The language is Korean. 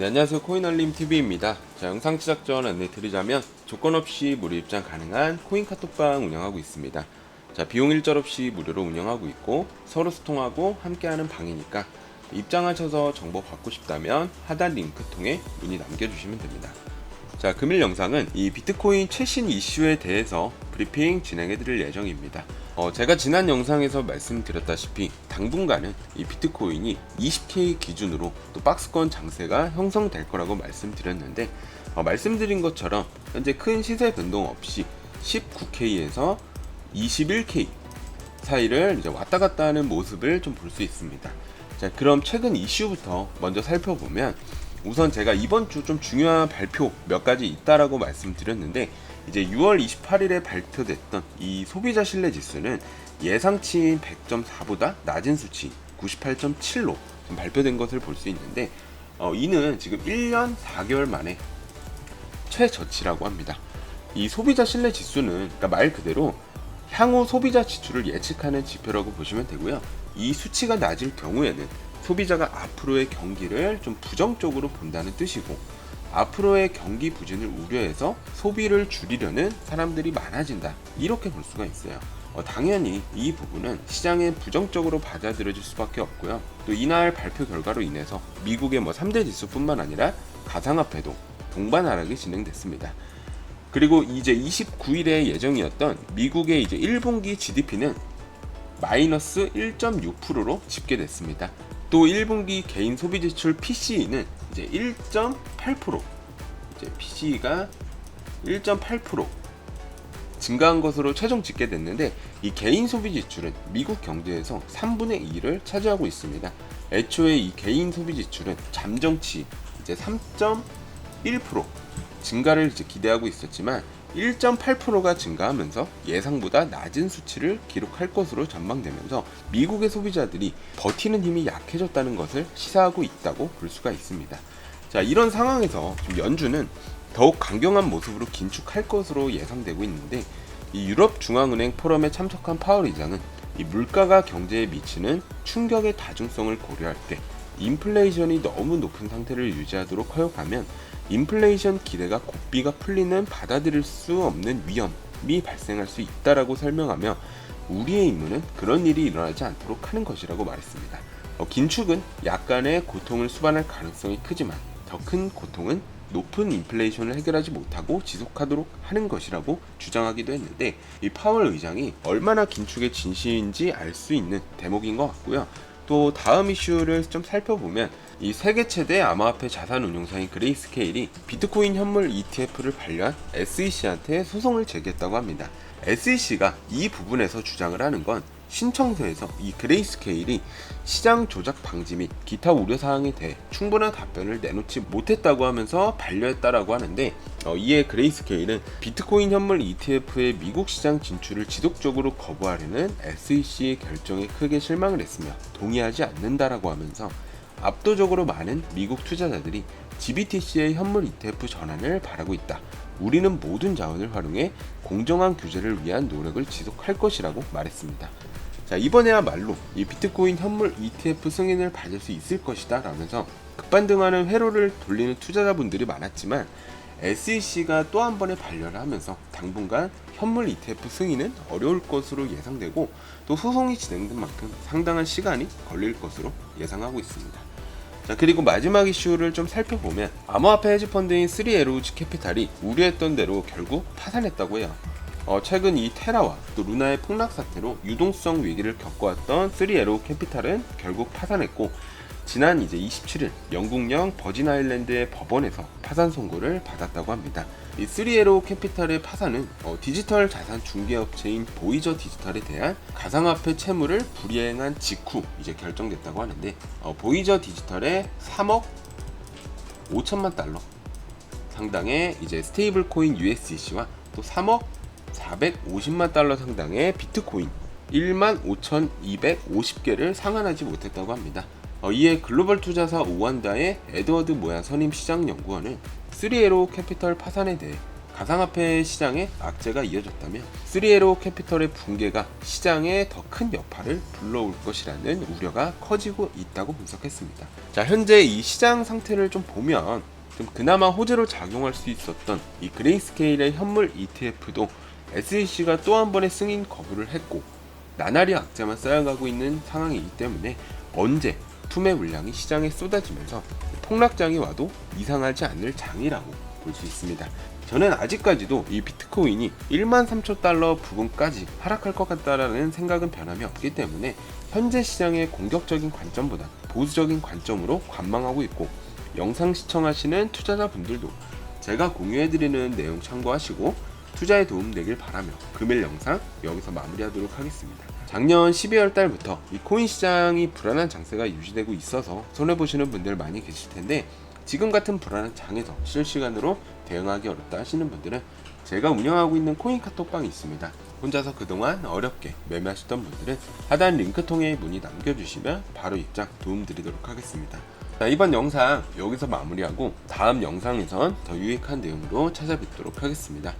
네, 안녕하세요. 코인알림TV입니다. 자, 영상 시작 전 안내 드리자면 조건 없이 무료 입장 가능한 코인 카톡방 운영하고 있습니다. 자, 비용 일절 없이 무료로 운영하고 있고 서로 소통하고 함께하는 방이니까 입장하셔서 정보 받고 싶다면 하단 링크 통해 문의 남겨주시면 됩니다. 자, 금일 영상은 이 비트코인 최신 이슈에 대해서 브리핑 진행해드릴 예정입니다. 제가 지난 영상에서 말씀드렸다시피 당분간은 이 비트코인이 20K 기준으로 또 박스권 장세가 형성될 거라고 말씀드렸는데 말씀드린 것처럼 현재 큰 시세 변동 없이 19K에서 21K 사이를 이제 왔다 갔다 하는 모습을 좀 볼 수 있습니다. 자, 그럼 최근 이슈부터 먼저 살펴보면 우선 제가 이번 주 좀 중요한 발표 몇 가지 있다라고 말씀드렸는데 이제 6월 28일에 발표됐던 이 소비자 신뢰 지수는 예상치인 100.4보다 낮은 수치 98.7로 발표된 것을 볼 수 있는데 이는 지금 1년 4개월 만에 최저치라고 합니다. 이 소비자 신뢰 지수는 그러니까 말 그대로 향후 소비자 지출을 예측하는 지표라고 보시면 되고요. 이 수치가 낮을 경우에는 소비자가 앞으로의 경기를 좀 부정적으로 본다는 뜻이고 앞으로의 경기 부진을 우려해서 소비를 줄이려는 사람들이 많아진다 이렇게 볼 수가 있어요. 당연히 이 부분은 시장에 부정적으로 받아들여질 수밖에 없고요. 또 이날 발표 결과로 인해서 미국의 3대 지수뿐만 아니라 가상화폐도 동반 하락이 진행됐습니다. 그리고 이제 29일에 예정이었던 미국의 이제 1분기 GDP는 마이너스 1.6%로 집계됐습니다. 또 1분기 개인 소비 지출 PCE는 이제 1.8%, 이제 PCE가 1.8% 증가한 것으로 최종 집계됐는데 이 개인 소비 지출은 미국 경제에서 3분의 2를 차지하고 있습니다. 애초에 이 개인 소비 지출은 잠정치 이제 3.1% 증가를 이제 기대하고 있었지만 1.8%가 증가하면서 예상보다 낮은 수치를 기록할 것으로 전망되면서 미국의 소비자들이 버티는 힘이 약해졌다는 것을 시사하고 있다고 볼 수가 있습니다. 자, 이런 상황에서 지금 연준은 더욱 강경한 모습으로 긴축할 것으로 예상되고 있는데 이 유럽 중앙은행 포럼에 참석한 파월 의장은 이 물가가 경제에 미치는 충격의 다중성을 고려할 때 인플레이션이 너무 높은 상태를 유지하도록 허용하면 인플레이션 기대가 고비가 풀리는 받아들일 수 없는 위험이 발생할 수 있다라고 설명하며 우리의 임무는 그런 일이 일어나지 않도록 하는 것이라고 말했습니다. 긴축은 약간의 고통을 수반할 가능성이 크지만 더 큰 고통은 높은 인플레이션을 해결하지 못하고 지속하도록 하는 것이라고 주장하기도 했는데 이 파월 의장이 얼마나 긴축의 진실인지 알 수 있는 대목인 것 같고요. 또 다음 이슈를 좀 살펴보면 이 세계 최대 암호화폐 자산 운용사인 그레이스케일이 비트코인 현물 ETF를 반려한 SEC한테 소송을 제기했다고 합니다. SEC가 이 부분에서 주장을 하는 건 신청서에서 이 그레이스케일이 시장 조작 방지 및 기타 우려사항에 대해 충분한 답변을 내놓지 못했다고 하면서 반려했다라고 하는데 이에 그레이스케일은 비트코인 현물 ETF의 미국 시장 진출을 지속적으로 거부하려는 SEC 결정에 크게 실망을 했으며 동의하지 않는다라고 하면서 압도적으로 많은 미국 투자자들이 GBTC의 현물 ETF 전환을 바라고 있다. 우리는 모든 자원을 활용해 공정한 규제를 위한 노력을 지속할 것이라고 말했습니다. 자, 이번에야말로 이 비트코인 현물 ETF 승인을 받을 수 있을 것이다 라면서 급반등하는 회로를 돌리는 투자자분들이 많았지만 SEC가 또 한 번의 반려를 하면서 당분간 현물 ETF 승인은 어려울 것으로 예상되고 또 소송이 진행된 만큼 상당한 시간이 걸릴 것으로 예상하고 있습니다. 자, 그리고 마지막 이슈를 좀 살펴보면 암호화폐 헤지펀드인 3에로우즈 캐피탈이 우려했던 대로 결국 파산했다고 해요. 최근 이 테라와 또 루나의 폭락 사태로 유동성 위기를 겪어왔던 3에로우 캐피탈은 결국 파산했고 지난 이제 27일 영국령 버진 아일랜드의 법원에서 파산 선고를 받았다고 합니다. 이 3에로우 캐피탈의 파산은 디지털 자산 중개업체인 보이저 디지털에 대한 가상화폐 채무를 불이행한 직후 이제 결정됐다고 하는데 보이저 디지털의 3억 5천만 달러 상당의 이제 스테이블 코인 USDC와 또 3억 450만 달러 상당의 비트코인 15,250개를 상환하지 못했다고 합니다. 이에 글로벌 투자사 오완다의 에드워드 모야 선임 시장연구원은 3에로우 캐피털 파산에 대해 가상화폐 시장에 악재가 이어졌다면 3에로 캐피털의 붕괴가 시장에 더 큰 여파를 불러올 것이라는 우려가 커지고 있다고 분석했습니다. 자, 현재 이 시장 상태를 좀 보면 좀 그나마 호재로 작용할 수 있었던 이 그레이스케일의 현물 ETF도 SEC가 또 한 번의 승인 거부를 했고 나날이 악재만 쌓여가고 있는 상황이기 때문에 언제 투매 물량이 시장에 쏟아지면서 폭락장이 와도 이상하지 않을 장이라고 볼 수 있습니다. 저는 아직까지도 이 비트코인이 13,000달러 부근까지 하락할 것 같다라는 생각은 변함이 없기 때문에 현재 시장의 공격적인 관점보다 보수적인 관점으로 관망하고 있고, 영상 시청하시는 투자자분들도 제가 공유해드리는 내용 참고하시고 투자에 도움되길 바라며 금일 영상 여기서 마무리하도록 하겠습니다. 작년 12월 달부터 이 코인 시장이 불안한 장세가 유지되고 있어서 손해보시는 분들 많이 계실 텐데, 지금 같은 불안한 장에서 실시간으로 대응하기 어렵다 하시는 분들은 제가 운영하고 있는 코인 카톡방이 있습니다. 혼자서 그동안 어렵게 매매하셨던 분들은 하단 링크 통해 문의 남겨주시면 바로 입장 도움드리도록 하겠습니다. 자, 이번 영상 여기서 마무리하고 다음 영상에선 더 유익한 내용으로 찾아뵙도록 하겠습니다.